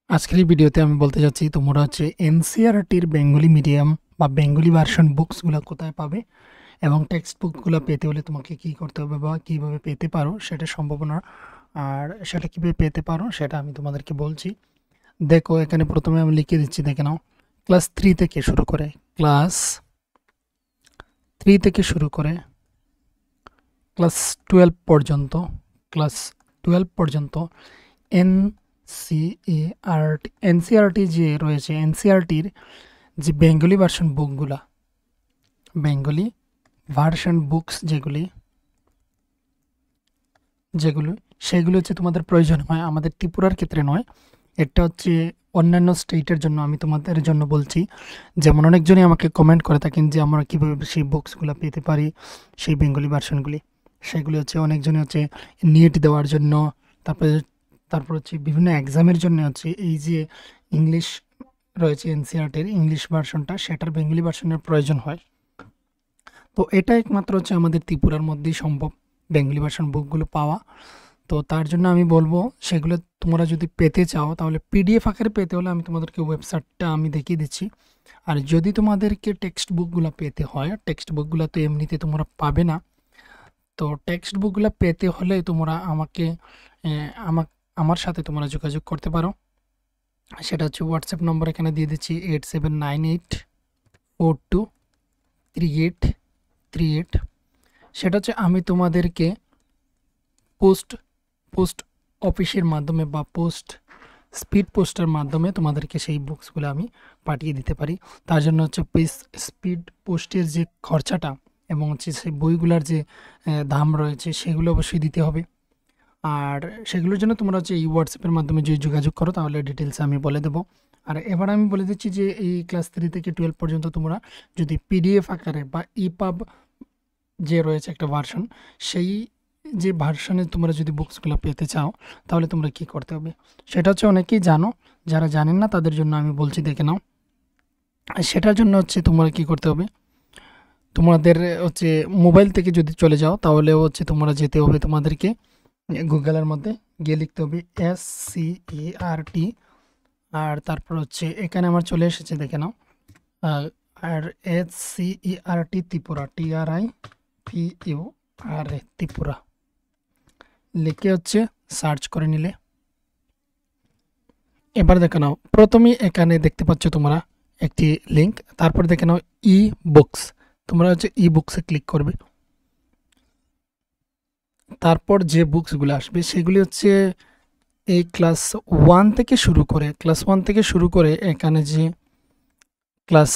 আজকের এই ভিডিওতে আমি বলতে যাচ্ছি তোমরা হচ্ছে এনসিইআরটির বেঙ্গলি মিডিয়াম বা বেঙ্গলি ভার্সন বুকসগুলো কোথায় পাবে এবং টেক্সট বুকগুলো পেতে হলে তোমাকে কি করতে হবে বা কিভাবে পেতে পারো সেটা সম্ভাবনা আর সেটা কিভাবে পেতে পারো সেটা আমি তোমাদেরকে বলছি। দেখো এখানে প্রথমে আমি লিখে দিচ্ছি, দেখে নাও। ক্লাস 3 থেকে শুরু করে ক্লাস 3 থেকে শুরু করে ক্লাস 12 পর্যন্ত ক্লাস 12 পর্যন্ত এনসিইআরটি যে রয়েছে এনসিইআরটির যে বেঙ্গলি ভার্সন বুকগুলা, বেঙ্গলি ভার্সন বুকস যেগুলো সেগুলো হচ্ছে তোমাদের প্রয়োজন হয়, আমাদের ত্রিপুরার ক্ষেত্রে নয়। এটা হচ্ছে অন্যান্য স্টেটের জন্য আমি তোমাদের জন্য বলছি। যেমন অনেকজনই আমাকে কমেন্ট করে থাকেন যে আমরা কীভাবে সেই বুকসগুলো পেতে পারি, সেই বেঙ্গলি ভার্সনগুলি। সেগুলি হচ্ছে অনেকজনই হচ্ছে নিট দেওয়ার জন্য, তারপরে তারপর হচ্ছে বিভিন্ন এক্সামের জন্য হচ্ছে এই যে ইংলিশ রয়েছে এনসিইআরটির ইংলিশ ভার্সনটা, সেটার বেঙ্গলি ভার্সনের প্রয়োজন হয়। তো এটা একমাত্র হচ্ছে আমাদের ত্রিপুরার মধ্যেই সম্ভব বেঙ্গলি ভার্সন বুকগুলো পাওয়া। তো তার জন্য আমি বলবো সেগুলো তোমরা যদি পেতে চাও তাহলে পিডিএফ আকারে পেতে হলে আমি তোমাদেরকে ওয়েবসাইটটা আমি দেখিয়ে দিচ্ছি। আর যদি তোমাদেরকে টেক্সট বুকগুলো পেতে হয়, টেক্সট বুকগুলো তো এমনিতে তোমরা পাবে না। তো টেক্সট বুকগুলো পেতে হলে তোমরা আমাকে আমার সাথে তোমরা যোগাযোগ করতে পারো। সেটা হচ্ছে হোয়াটসঅ্যাপ নম্বর এখানে দিয়ে দিচ্ছি 8798423838। সেটা হচ্ছে আমি তোমাদেরকে পোস্ট পোস্ট অফিসের মাধ্যমে বা স্পিড পোস্টের মাধ্যমে তোমাদেরকে সেই বুকসগুলো আমি পাঠিয়ে দিতে পারি। তার জন্য হচ্ছে স্পিড পোস্টের যে খরচাটা এবং হচ্ছে সেই বইগুলোর যে দাম রয়েছে সেগুলো অবশ্যই দিতে হবে। আর সেগুলোর জন্য তোমরা হচ্ছে এই হোয়াটসঅ্যাপের মাধ্যমে যদি যোগাযোগ করো তাহলে ডিটেলস আমি বলে দেবো। আর এবার আমি বলে দিচ্ছি যে এই ক্লাস 3 থেকে 12 পর্যন্ত তোমরা যদি পিডিএফ আকারে বা ইপাব যে রয়েছে একটা ভার্সন, সেই যে ভার্সনে তোমরা যদি বুকসগুলো পেতে চাও তাহলে তোমরা কি করতে হবে সেটা হচ্ছে অনেকেই জানো, যারা জানেন না তাদের জন্য আমি বলছি, দেখে নাও। সেটার জন্য হচ্ছে তোমরা কি করতে হবে, তোমাদের হচ্ছে মোবাইল থেকে যদি চলে যাও তাহলে হচ্ছে তোমরা যেতে হবে তোমাদেরকে গুগলের মধ্যে গিয়ে লিখতে হবে SCERT। আর তারপর হচ্ছে এখানে আমার চলে এসেছে, দেখে নাও। আর SCERT ত্রিপুরা, TRIPURA ত্রিপুরা লিখে হচ্ছে সার্চ করে নিলে এবার দেখে নাও প্রথমেই এখানে দেখতে পাচ্ছ তোমরা একটি লিঙ্ক, তারপর দেখে নাও ই বুকস। তোমরা হচ্ছে ই বুকসে ক্লিক করবে। তারপর যে বুকসগুলো আসবে সেগুলি হচ্ছে এই ক্লাস 1 থেকে শুরু করে এখানে যে ক্লাস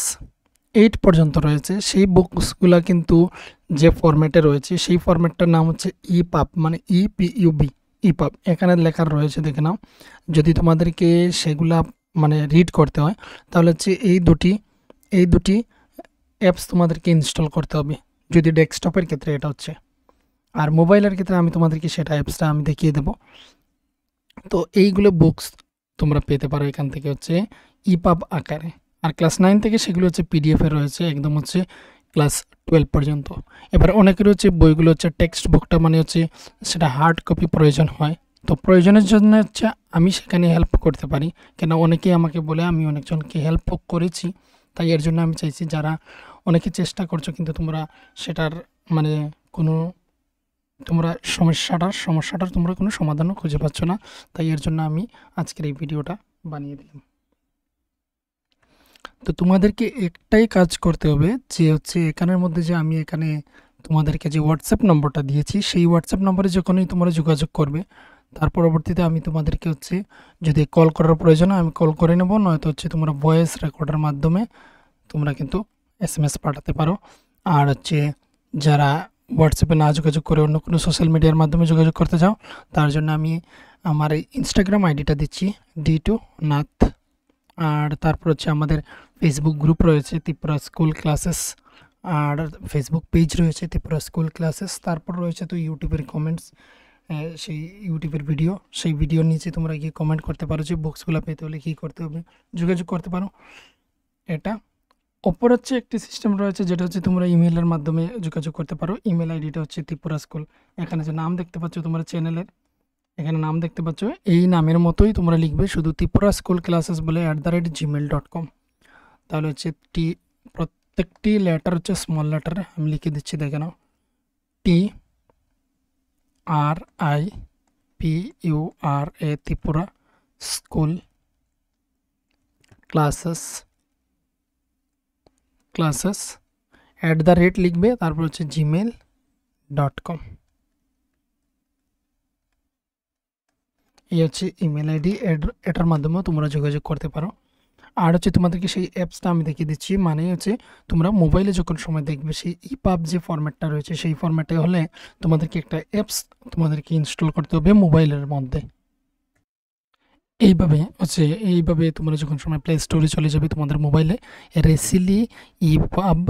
8 পর্যন্ত রয়েছে সেই বুকসগুলো কিন্তু যে ফরম্যাটে রয়েছে সেই ফরম্যাটটার নাম হচ্ছে ইপাব, মানে ইপিইউবি, ইপাব এখানে লেখা রয়েছে, দেখে নাও। যদি তোমাদেরকে সেগুলা মানে রিড করতে হয় তাহলে হচ্ছে এই দুটি অ্যাপস তোমাদেরকে ইনস্টল করতে হবে, যদি ডেস্কটপের ক্ষেত্রে এটা হচ্ছে। আর মোবাইলের ক্ষেত্রে আমি তোমাদেরকে সেটা অ্যাপসটা আমি দেখিয়ে দেবো। তো এইগুলো বুকস তোমরা পেতে পারো এখান থেকে হচ্ছে ইপাব আকারে। আর ক্লাস 9 থেকে সেগুলো হচ্ছে পিডিএফে রয়েছে একদম হচ্ছে ক্লাস 12 পর্যন্ত। এবার অনেকের হচ্ছে বইগুলো হচ্ছে টেক্সট বুকটা মানে হচ্ছে সেটা হার্ড কপি প্রয়োজন হয়। তো প্রয়োজনের জন্য হচ্ছে আমি সেখানে হেল্প করতে পারি, কেন অনেকেই আমাকে বলে, আমি অনেকজনকে হেল্প করেছি। তাই এর জন্য আমি চাইছি যারা অনেকে চেষ্টা করছো কিন্তু তোমরা সেটার মানে কোনো তোমরা সমস্যাটার তোমরা কোনো সমাধানও খুঁজে পাচ্ছ না, তাই এর জন্য আমি আজকের এই ভিডিওটা বানিয়ে দিলাম। তো তোমাদেরকে একটাই কাজ করতে হবে যে হচ্ছে এখানের মধ্যে যে আমি এখানে তোমাদেরকে যে হোয়াটসঅ্যাপ নম্বরটা দিয়েছি সেই হোয়াটসঅ্যাপ নম্বরে যখনই তোমরা যোগাযোগ করবে তার পরবর্তীতে আমি তোমাদেরকে হচ্ছে যদি কল করার প্রয়োজন হয় আমি কল করে নেব, নয়তো হচ্ছে তোমরা ভয়েস রেকর্ডের মাধ্যমে তোমরা কিন্তু SMS পাঠাতে পারো। আর হচ্ছে যারা হোয়াটসঅ্যাপে না যোগাযোগ করে অন্য কোনো সোশ্যাল মিডিয়ার মাধ্যমে যোগাযোগ করতে চাও তার জন্য আমি আমার এই ইনস্টাগ্রাম আইডিটা দিচ্ছি D2 নাথ। আর তারপর হচ্ছে আমাদের ফেসবুক গ্রুপ রয়েছে ত্রিপুরা স্কুল ক্লাসেস, আর ফেসবুক পেজ রয়েছে ত্রিপুরা স্কুল ক্লাসেস। তারপর রয়েছে তো ইউটিউবের কমেন্টস, সেই ইউটিউবের ভিডিও, সেই ভিডিওর নিচে তোমরা গিয়ে কমেন্ট করতে পারো যে বুকসগুলো পেতে হলে কী করতে হবে, যোগাযোগ করতে পারো। এটা অপর হচ্ছে একটি সিস্টেম রয়েছে যেটা হচ্ছে তোমরা ইমেলের মাধ্যমে যোগাযোগ করতে পারো। ইমেল আইডিটা হচ্ছে ত্রিপুরা স্কুল, এখানে যে নাম দেখতে পাচ্ছ তোমরা চ্যানেলের এখানে নাম দেখতে পাচ্ছ, এই নামের মতোই তোমরা লিখবে, শুধু ত্রিপুরা স্কুল ক্লাসেস বলে @gmail.com। তাহলে হচ্ছে প্রত্যেকটি লেটার হচ্ছে স্মল লেটার, আমি লিখে দিচ্ছি, দেখে নাও। TRIPURA ত্রিপুরা স্কুল ক্লাসেস লিখবে, তারপর হচ্ছে gmail.com। এই হচ্ছে ইমেল আইডি, এটার মাধ্যমেও তোমরা যোগাযোগ করতে পারো। আর হচ্ছে তোমাদেরকে সেই অ্যাপসটা আমি দেখিয়ে দিচ্ছি, মানে হচ্ছে তোমরা মোবাইলে যখন সময় দেখবে সেই ইপাব যে ফরম্যাটটা রয়েছে সেই ফরম্যাটে হলে তোমাদেরকে একটা অ্যাপস তোমাদেরকে ইনস্টল করতে হবে মোবাইলের মধ্যে। এইভাবে তোমরা যখন সময় প্লে স্টোরে চলে যাবে তোমাদের মোবাইলে, রেসিলি ইপাব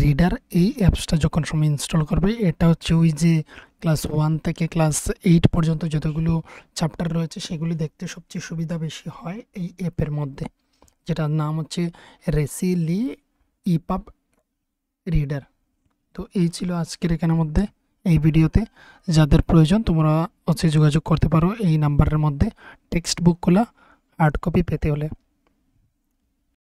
রিডার এই অ্যাপসটা যখন সময় ইনস্টল করবে, এটা হচ্ছে ওই যে ক্লাস 1 থেকে ক্লাস 8 পর্যন্ত যতগুলো চ্যাপ্টার রয়েছে সেগুলি দেখতে সবচেয়ে সুবিধা বেশি হয় এই অ্যাপের মধ্যে, যেটার নাম হচ্ছে রেসিলি ইপাব রিডার। তো এই ছিল আজকের এখানের মধ্যে এই ভিডিওতে। যাদের প্রয়োজন তোমরা হচ্ছে যোগাযোগ করতে পারো এই নাম্বারের মধ্যে টেক্সট বুকগুলো হার্ড কপি পেতে হলে।